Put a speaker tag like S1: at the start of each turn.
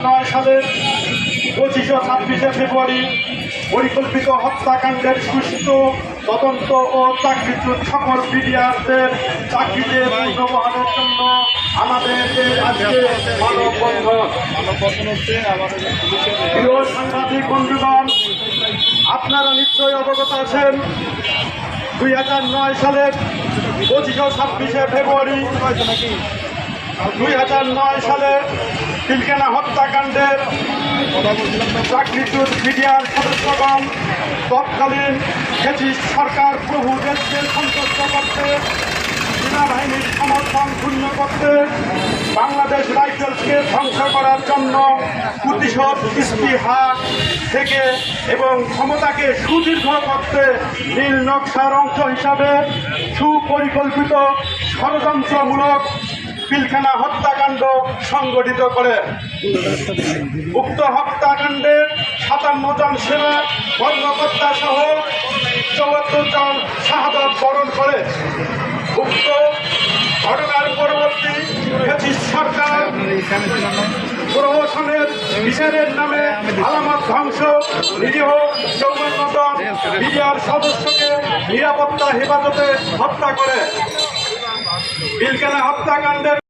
S1: সালের 25 ও 26 ফেব্রুয়ারি পরিকল্পিত হত্যাকাণ্ডের সুষ্ঠু তদন্ত ও চাকরিচ্যুত সকল বিডিআরদের চাকরিতে পুনর্বহালের জন্য আমাদের আজকে মানববন্ধন। প্রিয় সাংবাদিক বন্ধুগণ, আপনারা নিশ্চয়ই অবগত আছেন 2009 সালের 25 ও 26 ফেব্রুয়ারি 2009 সালে পিলখানা হত্যাকাণ্ডের চাকরিচ্যুত বিডিআর সদস্যগণ তৎকালীন ফ্যাসিস্ট সরকার প্রভু দেশকে সন্তুষ্ট করতে, সেনাবাহিনীর সমর্থন ক্ষুণ্ণ করতে, বাংলাদেশ রাইফেলসকে ধ্বংস করার জন্য প্রতিশোধ স্পৃহা থেকে এবং ক্ষমতাকে সুদীর্ঘ করতে নীল নকশার অংশ হিসাবে সুপরিকল্পিত ষড়যন্ত্রমূলক পিলখানা হত্যাকাণ্ড সংগঠিত করে। উক্ত হত্যাকাণ্ডে 57 জন সেনা কর্মকর্তা সহ 74 জন শাহাদাত বরণ করে। উক্ত ঘটনার পরবর্তী ফ্যাসিস্ট সরকার প্রহসনের বিচারের নামে আলামত ধ্বংস, নিরীহ 54 জন বিডিআর সদস্যকে নিরাপত্তা হেফাজতে হত্যা করে। পিলখানা হত্যাকাণ্ডের